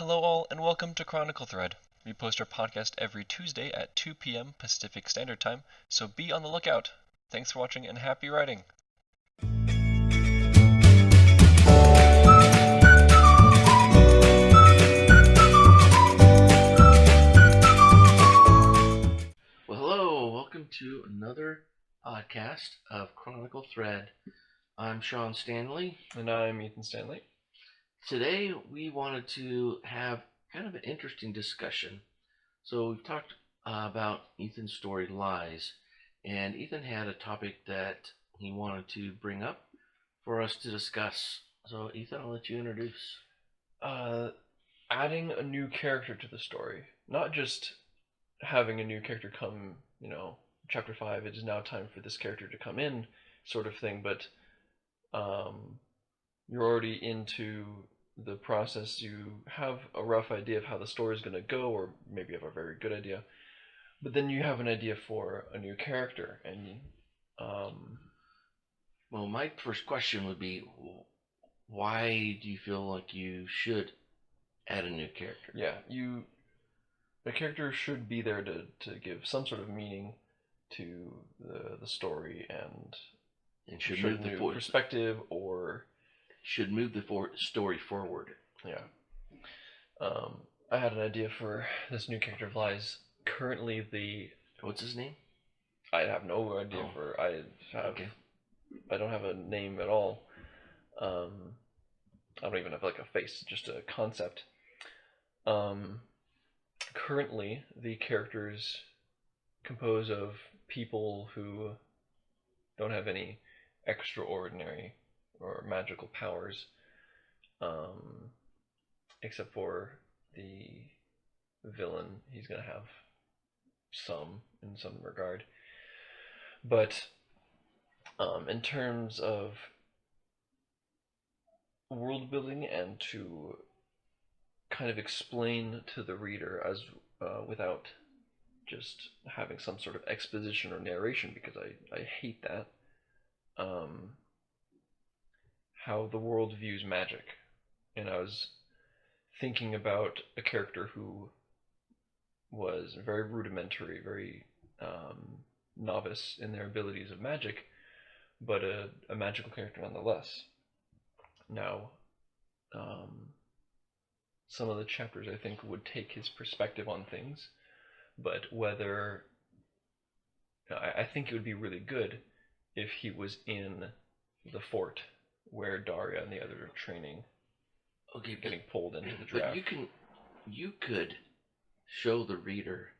Hello all and welcome to Chronicle Thread. We post our podcast every Tuesday at 2 p.m. Pacific Standard Time, so be on the lookout. Thanks for watching and happy writing! Well, hello, welcome to another podcast of Chronicle Thread. I'm Shawn Stanley. And I'm Ethan Stanley. Today we wanted to have kind of an interesting discussion. So we've talked about Ethan's story Lies, and Ethan had a topic that he wanted to bring up for us to discuss. So Ethan, I'll let you introduce. Adding a new character to the story. Not just having a new character come, chapter 5, it is now time for this character to come in, sort of thing, but you're already into the process, you have a rough idea of how the story is going to go, or maybe you have a very good idea, but then you have an idea for a new character, and well, my first question would be, why do you feel like you should add a new character? Yeah, the character should be there to give some sort of meaning to the story and should move the perspective, or should move the story forward. Yeah. I had an idea for this new character of Lies. Currently, what's his name? I have no idea I don't have a name at all. I don't even have like a face, just a concept. Currently, the characters compose of people who don't have any extraordinary or magical powers, except for the villain. He's going to have some, in some regard. But in terms of world building and to kind of explain to the reader as without just having some sort of exposition or narration, because I hate that, how the world views magic. And I was thinking about a character who was very rudimentary, very novice in their abilities of magic, but a magical character nonetheless. Now, some of the chapters I think would take his perspective on things, but whether I think it would be really good if he was in the fort where Daria and the others are training, getting pulled into the draft. But you could show the reader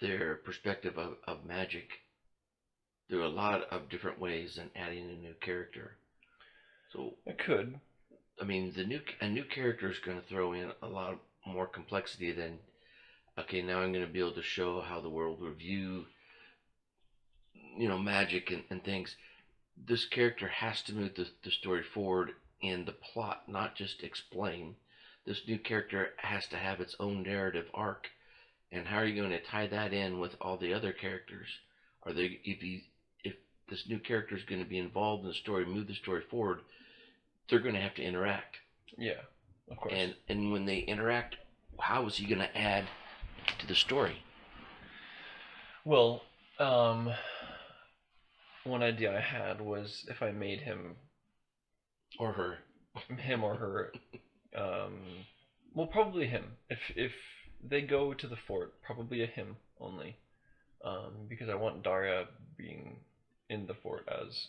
their perspective of magic through a lot of different ways than adding a new character. So I could. I mean, a new character is going to throw in a lot more complexity than, okay, now I'm going to be able to show how the world will view, magic and things. This character has to move the story forward in the plot, not just explain. This new character has to have its own narrative arc. And how are you going to tie that in with all the other characters? If this new character is going to be involved in the story, move the story forward, they're going to have to interact. Yeah, of course. And when they interact, how is he going to add to the story? Well, one idea I had was if I made him or her, well, probably him. If they go to the fort, probably a him only, because I want Daria being in the fort as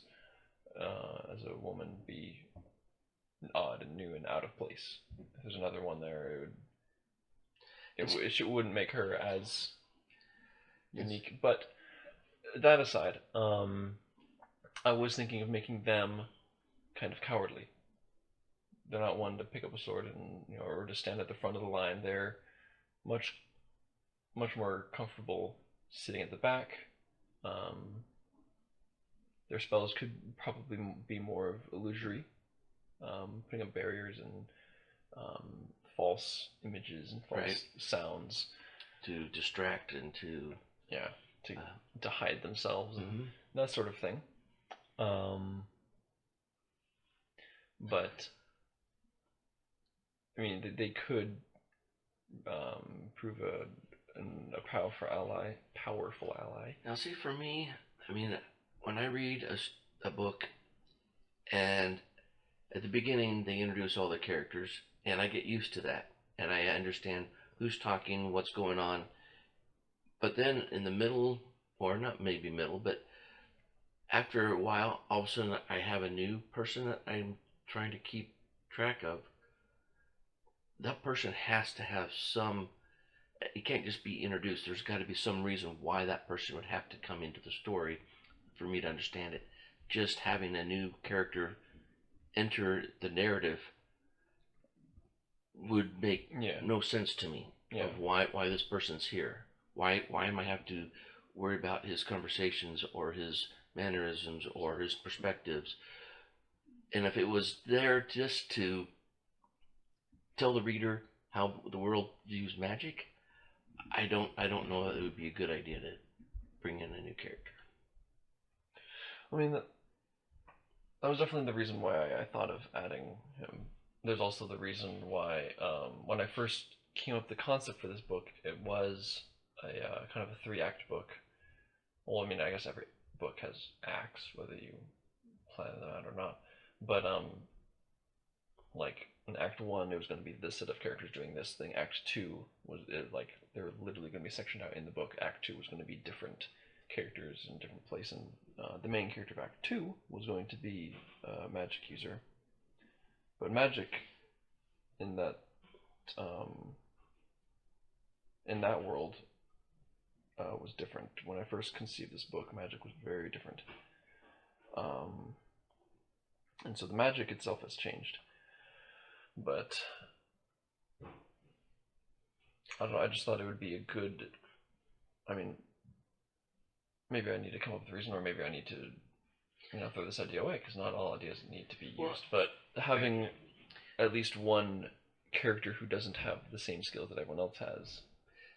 a woman be odd and new and out of place. If there's another one there, it wouldn't make her as unique. But that aside, I was thinking of making them kind of cowardly. They're not one to pick up a sword and or to stand at the front of the line. They're much more comfortable sitting at the back. Their spells could probably be more of illusory, putting up barriers and false images and false sounds to distract and to to hide themselves and that sort of thing. But I mean, they could prove a powerful ally. Now, see, for me, I mean, when I read a book and at the beginning they introduce all the characters, and I get used to that, and I understand who's talking, what's going on. But then in the middle, or not maybe middle, but after a while, all of a sudden I have a new person that I'm trying to keep track of. That person has to have some. It can't just be introduced. There's got to be some reason why that person would have to come into the story for me to understand it. Just having a new character enter the narrative would make no sense to me of why this person's here. Why am I have to worry about his conversations or his mannerisms or his perspectives? And if it was there just to tell the reader how the world views magic, I don't know that it would be a good idea to bring in a new character. I mean, that was definitely the reason why I thought of adding him. There's also the reason why, when I first came up with the concept for this book, it was a kind of a 3-act book. Well, I mean, I guess every book has acts, whether you plan them out or not. But like in Act 1, it was going to be this set of characters doing this thing. Act 2 was like they're literally going to be sectioned out in the book. Act 2 was going to be different characters in different place, and the main character of Act 2 was going to be a magic user. But magic in that world was different. When I first conceived this book, magic was very different, and so the magic itself has changed. But I don't know. I just thought it would be a good. I mean, maybe I need to come up with a reason, or maybe I need to, throw this idea away, because not all ideas need to be used. Well, but having at least one character who doesn't have the same skills that everyone else has.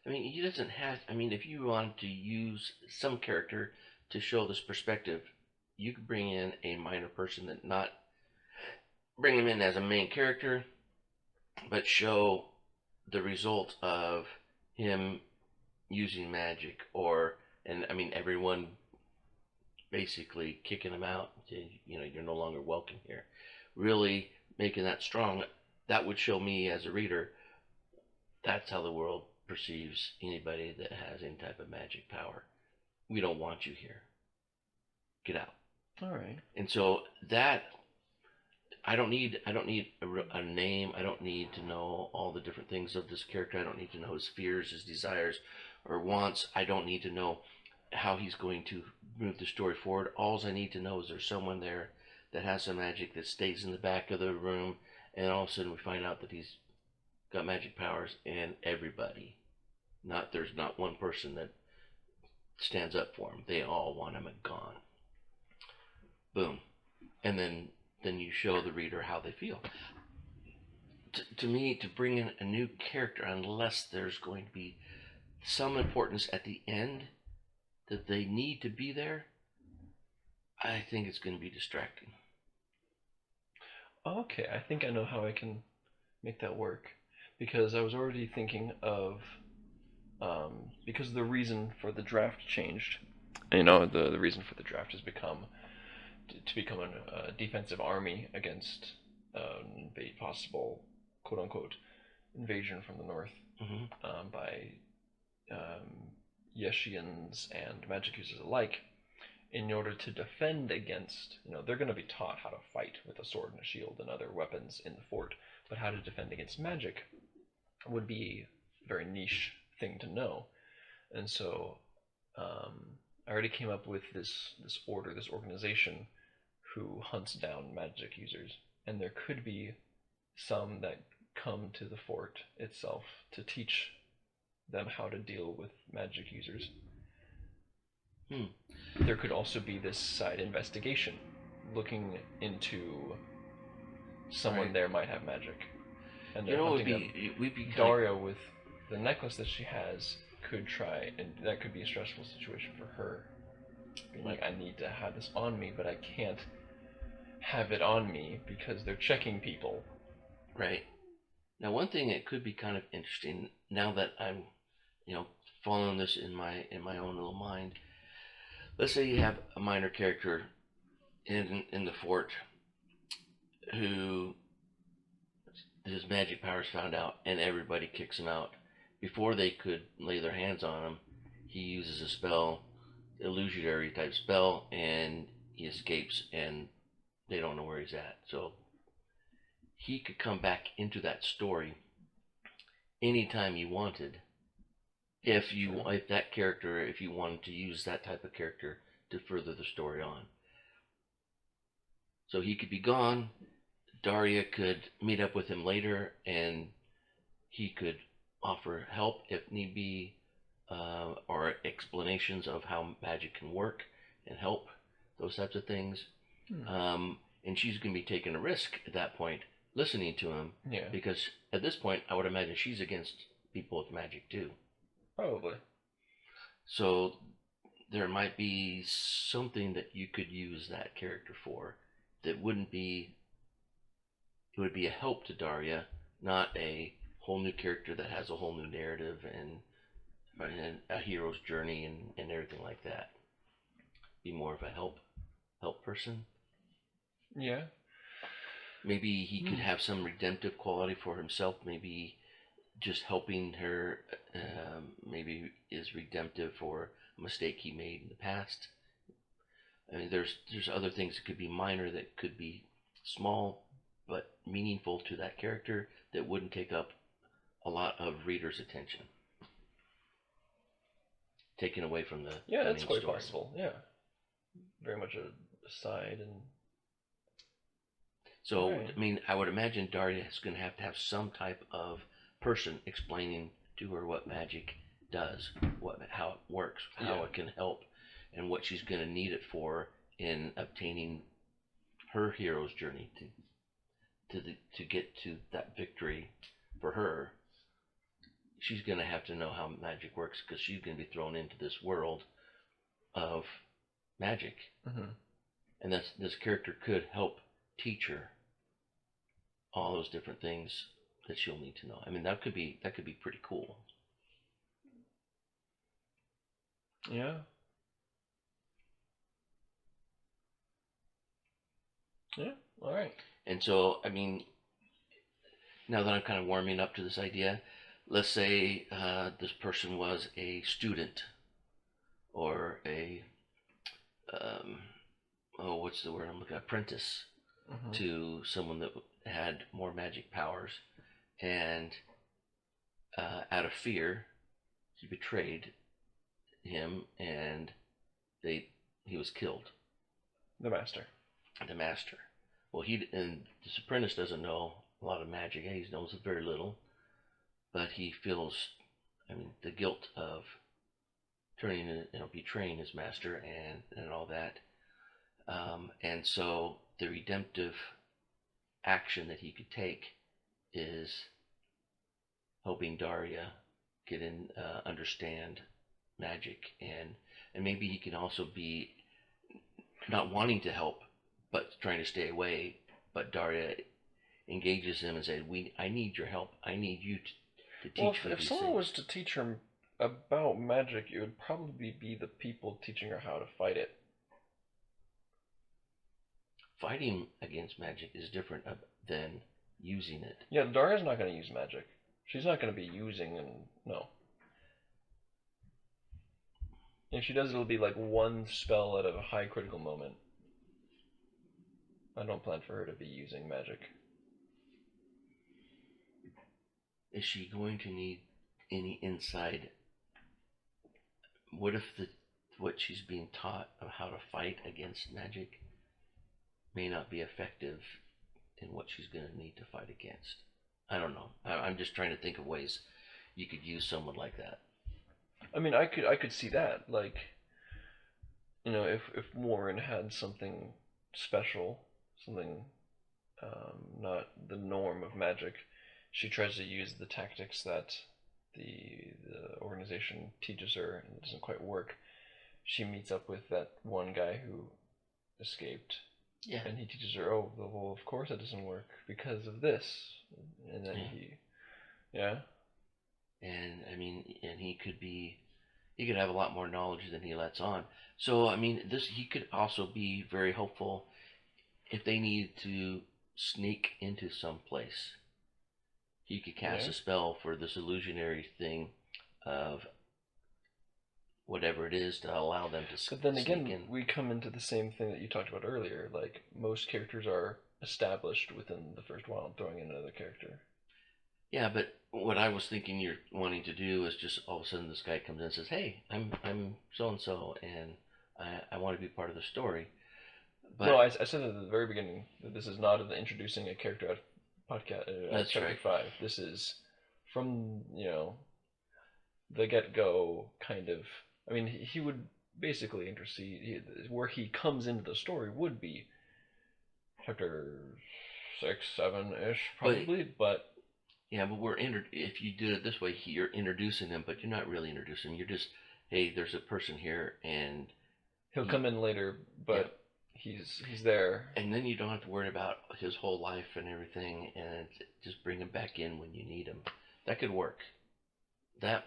I mean, he doesn't have. I mean, if you wanted to use some character to show this perspective, you could bring in a minor person that not bring him in as a main character, but show the result of him using magic, and I mean, everyone basically kicking him out. You're no longer welcome here. Really making that strong. That would show me as a reader. That's how the world perceives anybody that has any type of magic power. We don't want you here. Get out. All right. And so that I don't need a name. I don't need to know all the different things of this character. I don't need to know his fears, his desires, or wants. I don't need to know how he's going to move the story forward. All I need to know is there's someone there that has some magic that stays in the back of the room, and all of a sudden we find out that he's got magic powers, and everybody, there's not one person that stands up for him. They all want him gone. Boom. And then you show the reader how they feel. To me, to bring in a new character, unless there's going to be some importance at the end that they need to be there, I think it's going to be distracting. Okay, I think I know how I can make that work. Because I was already thinking of, because the reason for the draft changed. The reason for the draft has become to become a defensive army against a possible quote-unquote invasion from the north by Yeshians and magic users alike. In order to defend against, they're going to be taught how to fight with a sword and a shield and other weapons in the fort, but how to defend against magic would be a very niche thing to know. And so I already came up with this organization who hunts down magic users, and there could be some that come to the fort itself to teach them how to deal with magic users. There could also be this side investigation looking into someone there might have magic. And they're hunting them. Daria, with the necklace that she has, could try, and that could be a stressful situation for her. Being like, I need to have this on me, but I can't have it on me because they're checking people. Right. Now, one thing that could be kind of interesting now that I'm, you know, following this in my own little mind. Let's say you have a minor character in the fort who his magic powers found out, and everybody kicks him out. Before they could lay their hands on him, he uses a spell, illusionary type spell, and he escapes, and they don't know where he's at. So he could come back into that story anytime you wanted, if that character, if you wanted to use that type of character to further the story on. So he could be gone. Daria could meet up with him later, and he could offer help if need be, or explanations of how magic can work and help, those types of things. And she's going to be taking a risk at that point, listening to him, Yeah. because at this point, I would imagine she's against people with magic too. Probably. So there might be something that you could use that character for that wouldn't be, it would be a help to Daria, not a whole new character that has a whole new narrative and a hero's journey and everything like that. Be more of a help person. Yeah. Maybe he could have some redemptive quality for himself. Maybe just helping her maybe is redemptive for a mistake he made in the past. I mean, there's other things that could be minor, that could be small but meaningful to that character, that wouldn't take up a lot of readers' attention, taken away from the that's quite story. possible. Yeah, very much a side. And so right. I mean, I would imagine Daria is going to have some type of person explaining to her what magic does, how it works, how it can help, and what she's going to need it for in obtaining her hero's journey to get to that victory for her. She's going to have to know how magic works, because she's going to be thrown into this world of magic. And this character could help teach her all those different things that she'll need to know. I mean, that could be pretty cool. Yeah. Yeah. All right. And so, I mean, now that I'm kind of warming up to this idea, let's say this person was a student or a what's the word I'm looking at? Apprentice to someone that had more magic powers, and out of fear, he betrayed him, and he was killed. The master. Well, this apprentice doesn't know a lot of magic. He knows very little, but he feels, I mean, the guilt of betraying his master and all that. And so the redemptive action that he could take is helping Daria understand magic, and maybe he can also be not wanting to help but trying to stay away, but Daria engages him and says, I need your help. I need you to teach me if these someone things. was to teach her about magic, it would probably be the people teaching her how to fight it. Fighting against magic is different than using it. Yeah, Daria's not going to use magic. She's not going to be using, and no. If she does, it'll be like one spell at a high critical moment. I don't plan for her to be using magic. Is she going to need any inside? What if what she's being taught of how to fight against magic may not be effective in what she's going to need to fight against? I don't know. I'm just trying to think of ways you could use someone like that. I mean, I could see that. Like, if Warren had something special, something not the norm of magic, she tries to use the tactics that the organization teaches her, and it doesn't quite work. She meets up with that one guy who escaped. Yeah. And he teaches her, well, of course it doesn't work because of this. And then Yeah. And I mean, and he could have a lot more knowledge than he lets on. So I mean, this he could also be very helpful if they needed to sneak into some place. He could cast Yeah. a spell for this illusionary thing of whatever it is to allow them to But then sneak again, in. we come into the same thing that you talked about earlier. Like most characters are established within the first while throwing in another character. Yeah, but what I was thinking you're wanting to do is just all of a sudden this guy comes in and says, "Hey, I'm so and so, and I want to be part of the story." But No, I said at the very beginning that this is not introducing a character at podcast at that's chapter right. 5. This is from the get go kind of. I mean, he would basically intercede. Where he comes into the story would be chapter 6, 7 ish probably, but Yeah, but if you do it this way, you're introducing them, but you're not really introducing them. You're just, hey, there's a person here, and he'll he, come in later, yeah, but he's there. and then you don't have to worry about his whole life and everything, and just bring him back in when you need him. That could work. That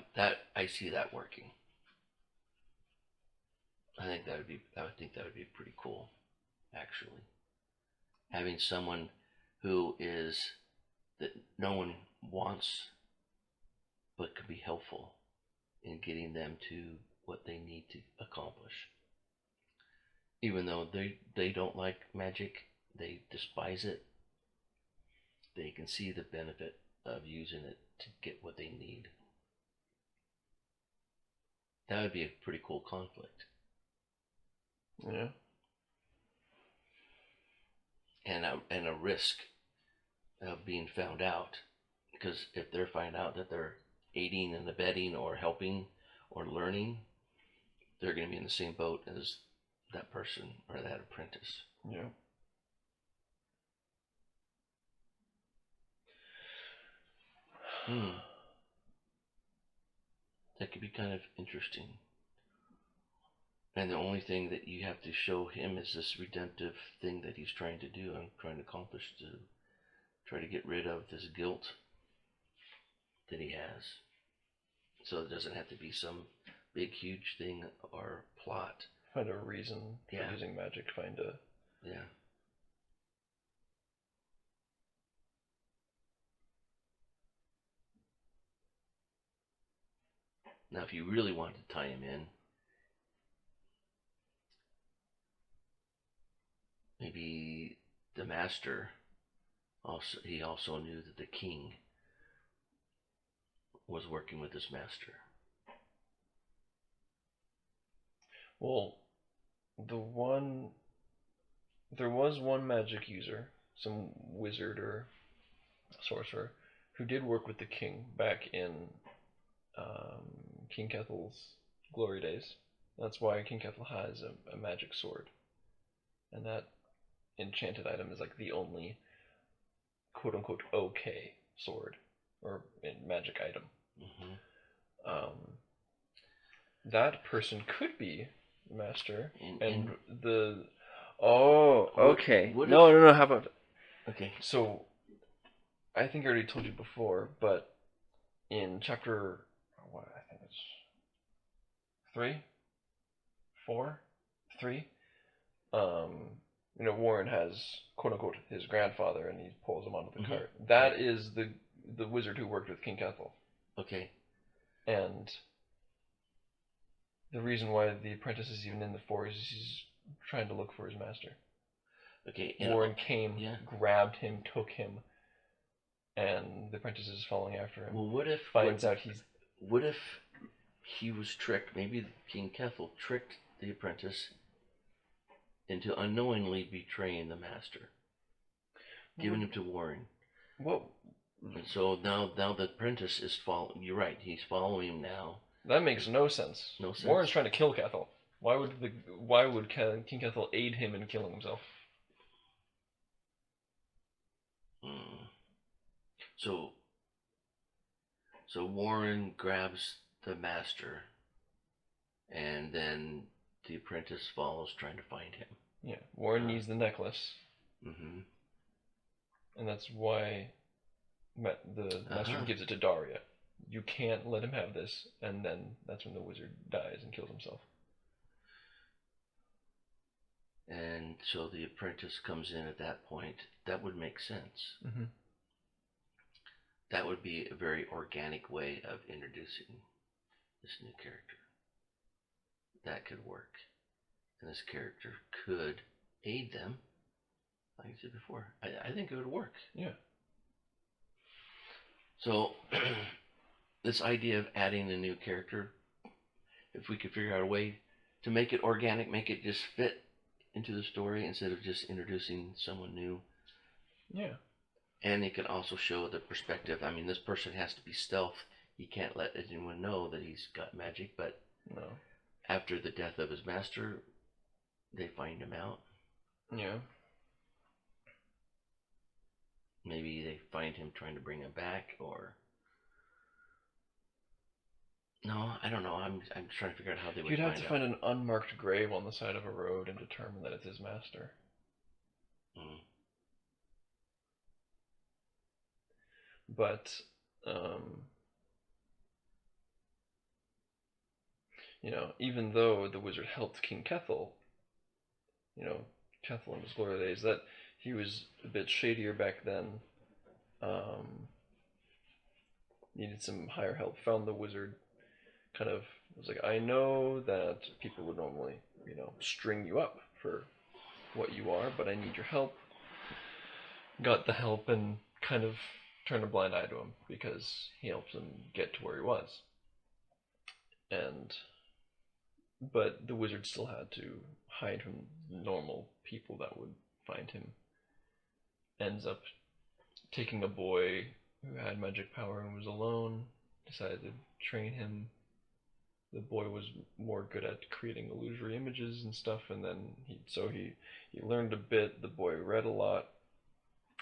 I see that working. I would think that would be pretty cool, actually. Having someone who is that no one wants but could be helpful in getting them to what they need to accomplish. Even though they don't like magic, they despise it, they can see the benefit of using it to get what they need. That would be a pretty cool conflict. Yeah. And a risk of being found out. Because if they're find out that they're aiding and abetting or helping or learning, they're going to be in the same boat as that person or that apprentice. Yeah. That could be kind of interesting. And the only thing that you have to show him is this redemptive thing that he's trying to do and trying to accomplish to try to get rid of this guilt that he has. So it doesn't have to be some big, huge thing or plot. Find a reason for Yeah. using magic. Find a. Yeah. Now, if you really want to tie him in, maybe the master he also knew that the king was working with this master. Well, there was one magic user, some wizard or sorcerer, who did work with the king back in King Kethel's glory days. That's why King Kethel has a magic sword, and that enchanted item is like the only quote unquote okay sword or magic item. Mm-hmm. That person could be master, And the. Oh, okay. What no, if, no, no. How about? Okay. So, I think I already told you before, but in chapter, what I think it's 3, 4, 3. Warren has quote unquote his grandfather, and he pulls him onto the cart. That is the wizard who worked with King Kethel. Okay. And the reason why the apprentice is even in the forest is he's trying to look for his master. Okay. Warren came, grabbed him, took him, and the apprentice is following after him. Well, what if he was tricked? Maybe King Kethel tricked the apprentice into unknowingly betraying the master, giving him to Warren. Well, and so now the apprentice is following. You're right. He's following him now. That makes no sense. No sense. Warren's trying to kill Kethel. Why would King Kethel aid him in killing himself? So Warren grabs the master, and then the apprentice follows, trying to find him. Yeah, Warren needs the necklace. Mm-hmm. And that's why the master gives it to Daria. You can't let him have this, and then that's when the wizard dies and kills himself. And so the apprentice comes in at that point. That would make sense. Mm-hmm. That would be a very organic way of introducing this new character. That could work. And this character could aid them, like I said before. I think it would work. Yeah. So, this idea of adding a new character, if we could figure out a way to make it organic, make it just fit into the story instead of just introducing someone new. Yeah. And it can also show the perspective. I mean, this person has to be stealth. He can't let anyone know that he's got magic, but no. After the death of his master, they find him out. Yeah. Maybe they find him trying to bring him back, or no, I don't know. I'm trying to figure out how they would. You'd have to find an unmarked grave on the side of a road and determine that it's his master. Mm. But even though the wizard helped King Kethel, Kethel in his glory days, that he was a bit shadier back then. Needed some higher help. Found the wizard. Kind of was like, I know that people would normally, string you up for what you are, but I need your help. Got the help and kind of turned a blind eye to him because he helped him get to where he was. But the wizard still had to hide from normal people that would find him. Ends up taking a boy who had magic power and was alone, decided to train him. The boy was more good at creating illusory images and stuff, and then he learned a bit. The boy read a lot,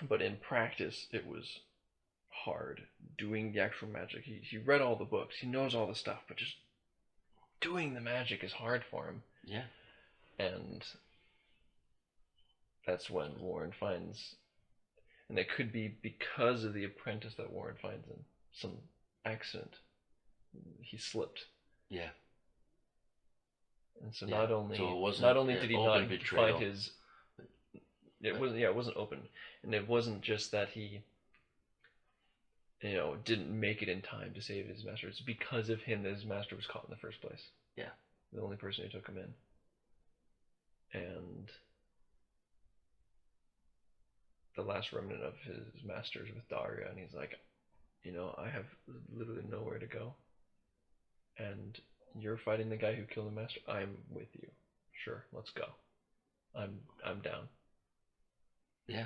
but in practice it was hard doing the actual magic. He read all the books, he knows all the stuff, but just doing the magic is hard for him. Yeah. And that's when Warren finds, and it could be because of the apprentice that Warren finds in some accident. He slipped. Yeah. And so not only did he not betrayal. find his, it wasn't open, and it wasn't just that he, didn't make it in time to save his master. It's because of him that his master was caught in the first place. Yeah. The only person who took him in. And the last remnant of his master is with Daria, and he's like, I have literally nowhere to go. And you're fighting the guy who killed the master. I'm with you. Sure, let's go. I'm down. Yeah.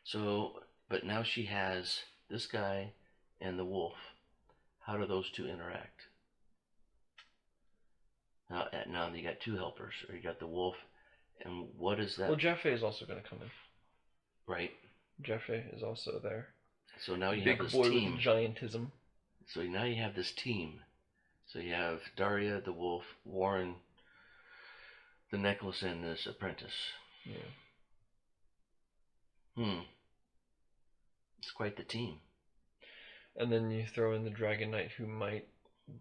So, but now she has this guy and the wolf. How do those two interact? Now you got two helpers, or you got the wolf, and what is that? Well, Jaffe is also going to come in. Right. Jaffe is also there. So now you Big have this boy team. With giantism. So now you have this team. So you have Daria, the wolf, Warren, the necklace, and this apprentice. Yeah. It's quite the team. And then you throw in the Dragon Knight, who might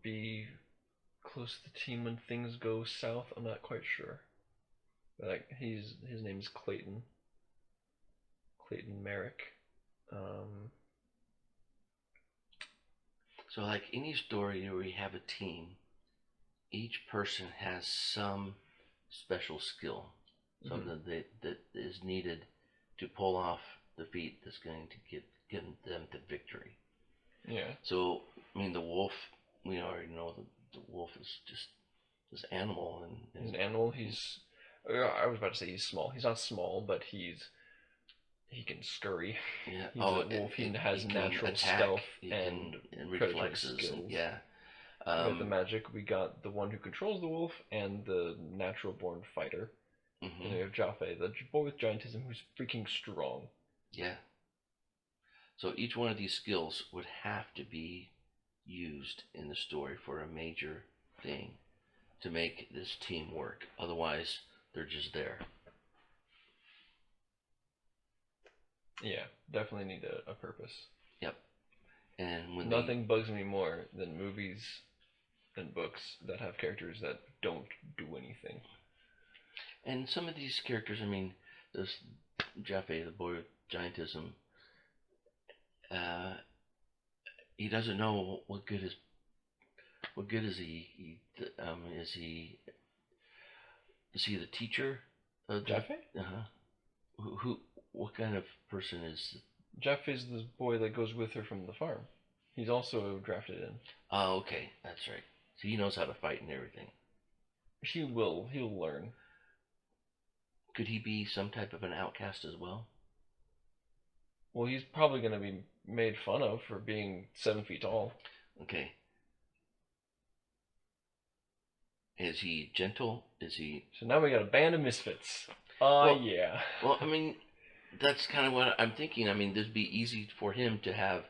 be close to the team when things go south. I'm not quite sure. But his name is Clayton. Clayton Merrick. So like any story where you have a team, each person has some special skill, something that is needed to pull off the feat that's going to get them to victory. Yeah. So, I mean, the wolf, we already know the wolf is just this animal. He's an animal. I was about to say he's small. He's not small, but he can scurry. Yeah. He's a wolf. He has natural attack, stealth and reflexes. skills. Yeah. With the magic, we got the one who controls the wolf and the natural-born fighter. Mm-hmm. And we have Jaffe, the boy with giantism, who's freaking strong. Yeah. So each one of these skills would have to be used in the story for a major thing to make this team work. Otherwise, they're just there. Yeah, definitely need a purpose. Yep. And when Nothing bugs me more than movies and books that have characters that don't do anything. and some of these characters, I mean, this Jaffe, the boy with giantism, uh, he doesn't know what good is is he the teacher of the Jaffe? uh-huh. Who what kind of person is? Jaffe's the boy that goes with her from the farm. He's also drafted in. Oh, okay, that's right. So he knows how to fight and everything. He'll learn. Could he be some type of an outcast as well? Well, he's probably going to be made fun of for being 7 feet tall. Okay. Is he gentle? Is he? So now we got a band of misfits. Yeah. Well, I mean, that's kind of what I'm thinking. I mean, it'd be easy for him to have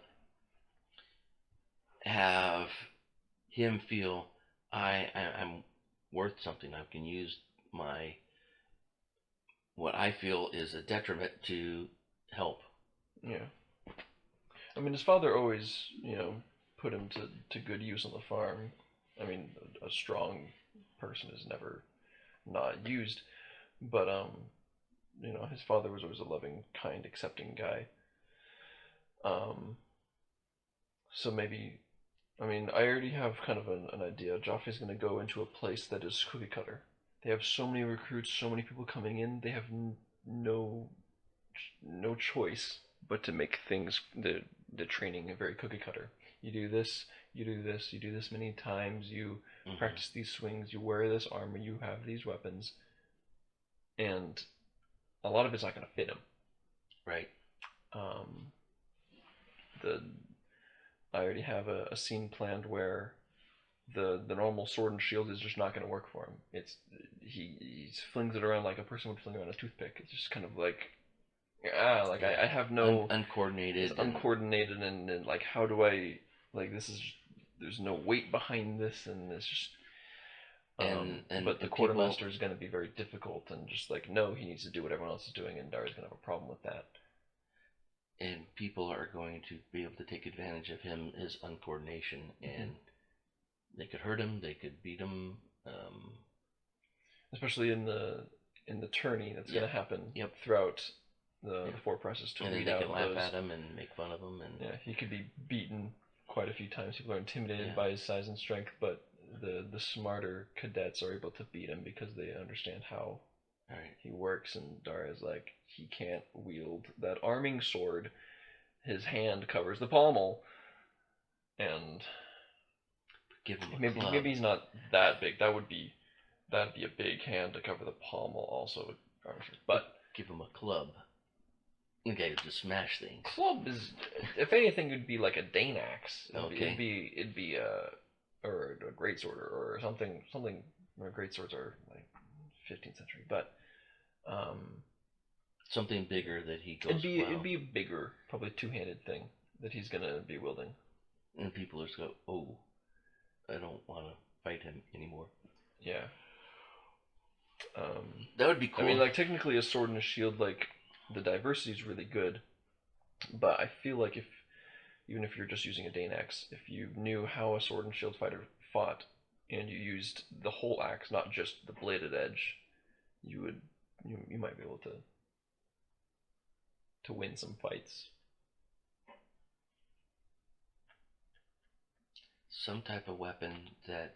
him feel I'm worth something. I can use my what I feel is a detriment to help. Yeah. I mean, his father always, put him to good use on the farm. I mean, a strong person is never not used, but his father was always a loving, kind, accepting guy. Um, so maybe, I mean, I already have kind of an idea. Joffrey's going to go into a place that is cookie cutter. They have so many recruits, so many people coming in. They have no choice but to make the training very cookie cutter. You do this, you do this, you do this many times. You practice these swings. You wear this armor. You have these weapons, and a lot of it's not going to fit him. Right. Um, the I already have a scene planned where the normal sword and shield is just not going to work for him. He flings it around like a person would fling around a toothpick. It's just kind of like I have no uncoordinated, it's uncoordinated, and like how do I like this is there's no weight behind this, and it's just but the quartermaster is going to be very difficult, and just like no, he needs to do what everyone else is doing, and Dara's going to have a problem with that. And people are going to be able to take advantage of him, his uncoordination, and they could hurt him, they could beat him, especially in the tourney that's going to happen throughout the four presses to and weed they out can laugh those. at him and make fun of him, and yeah, he could be beaten quite a few times. People are intimidated by his size and strength, but the smarter cadets are able to beat him because they understand how he works. And Dara's like, he can't wield that arming sword. His hand covers the pommel, and give him a maybe he's not that big. That'd be a big hand to cover the pommel also. But give him a club. Okay, to smash things. Club is, if anything, it'd be like a Dane axe. Okay. It'd be or a greatsword or something. Greatswords are like 15th century, but something bigger that he goes. It'd be a bigger, probably two-handed thing that he's gonna be wielding. And people just go, oh, I don't want to fight him anymore. Yeah. That would be cool. I mean, like technically, a sword and a shield, like the diversity is really good, but I feel like even if you're just using a Dane axe, if you knew how a sword and shield fighter fought, and you used the whole axe, not just the bladed edge, you might be able to win some fights. Some type of weapon that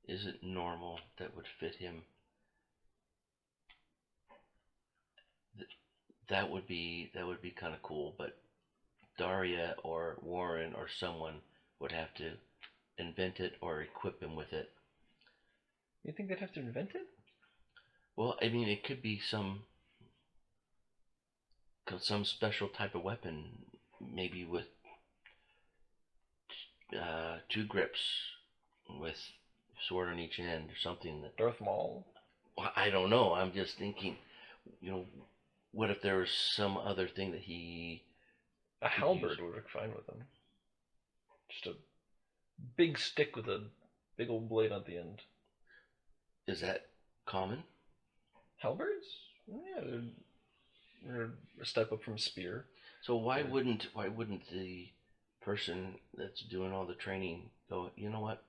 isn't normal that would fit him. That would be kind of cool, but Daria or Warren or someone would have to invent it or equip him with it. You think they'd have to invent it? Well, I mean, it could be some special type of weapon, maybe with two grips, with sword on each end or something. That Darth Maul? Well, I don't know. I'm just thinking, what if there was some other thing that he... A halberd would work fine with him. Just a big stick with a big old blade at the end. Is that common? Halberds? Yeah, a step up from spear. So why Yeah. wouldn't the person that's doing all the training go, you know what?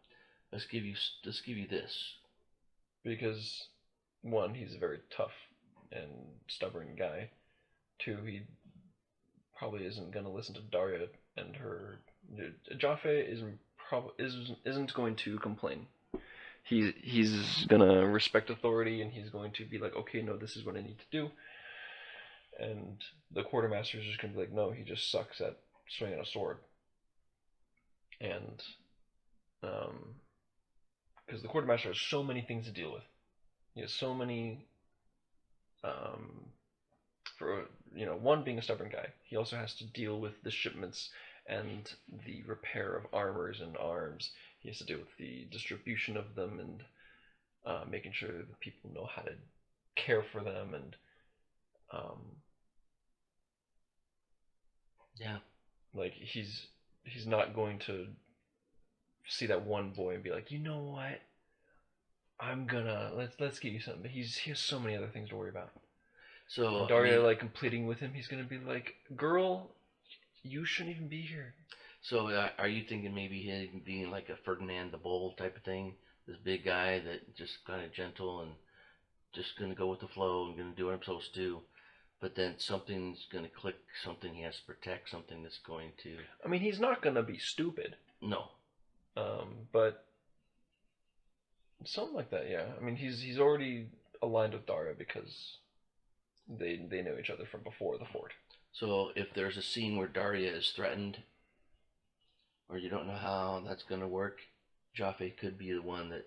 Let's give you this. Because one, he's a very tough and stubborn guy. Two, he probably isn't gonna listen to Daria and her. Jaffe isn't going to complain. He's gonna respect authority, and he's going to be like, okay, no, this is what I need to do. And the quartermaster is just gonna be like, no, he just sucks at swinging a sword. And because the quartermaster has so many things to deal with, he has so many. For one being a stubborn guy, he also has to deal with the shipments and the repair of armors and arms. He has to deal with the distribution of them and making sure that people know how to care for them and um, Yeah. like he's not going to see that one boy and be like, you know what, I'm gonna let's get you something. But he has so many other things to worry about. So And Daria like completing with him, he's gonna be like, girl, you shouldn't even be here. So are you thinking maybe him being like a Ferdinand the Bull type of thing? This big guy that just kind of gentle and just gonna go with the flow and gonna do what I'm supposed to do, but then something's gonna click, something he has to protect, something that's going to. I mean, he's not gonna be stupid. No. But something like that, yeah. I mean, he's already aligned with Daria because they know each other from before the fort. So if there's a scene where Daria is threatened, or you don't know how that's gonna work, Jaffe could be the one that,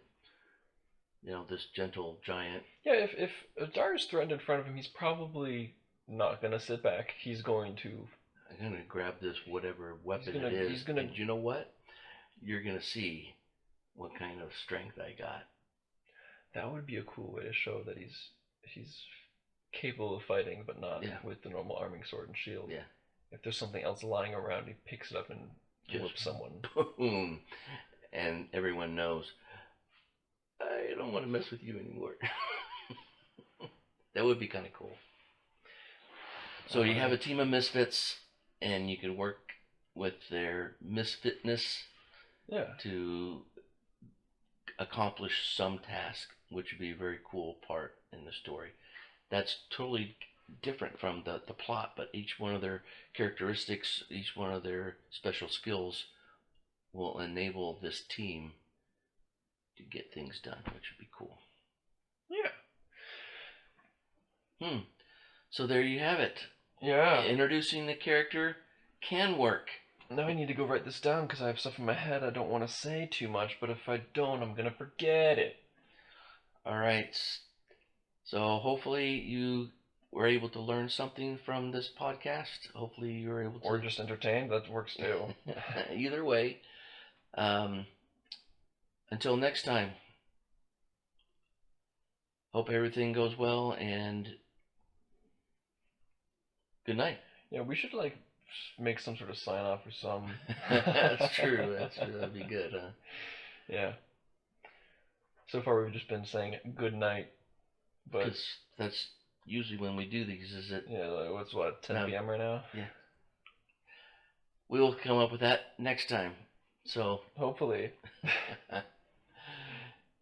this gentle giant. Yeah, if Daria's threatened in front of him, he's probably not gonna sit back. He's going to. I'm gonna grab this whatever weapon Gonna, it is, he's gonna, and you know what? You're gonna see what kind of strength I got. That would be a cool way to show that he's capable of fighting, but not with the normal arming sword and shield. Yeah. If there's something else lying around, he picks it up and whoops someone. Boom, and everyone knows. I don't want to mess with you anymore. That would be kind of cool. So you have a team of misfits, and you can work with their misfitness to accomplish some task, which would be a very cool part in the story. That's totally different from the plot, but each one of their characteristics, each one of their special skills will enable this team to get things done, which would be cool. Yeah. So there you have it. Yeah. Introducing the character can work. Now I need to go write this down because I have stuff in my head I don't want to say too much, but if I don't, I'm going to forget it. All right. So hopefully you were able to learn something from this podcast. Hopefully you were able to... Or just entertained. That works too. Either way. Until next time. Hope everything goes well, and good night. Yeah, we should make some sort of sign off or something. That's true. That'd be good, huh? Yeah. So far we've just been saying good night, but that's usually when we do these. Is it? Yeah. What's 10 p.m. right now? Yeah. We will come up with that next time. So hopefully.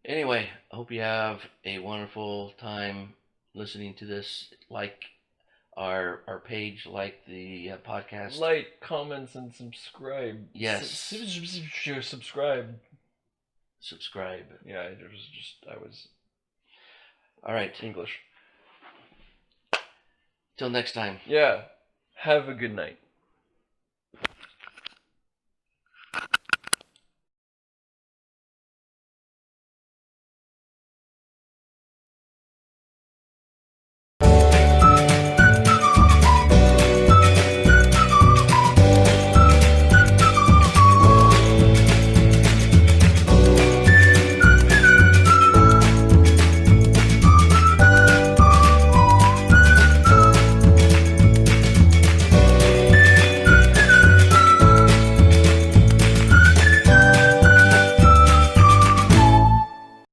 Anyway, I hope you have a wonderful time listening to this. Like our page, like the podcast. Like, comments, and subscribe. Yes. Subscribe. Subscribe. Yeah, I was. All right. English. Till next time. Yeah. Have a good night.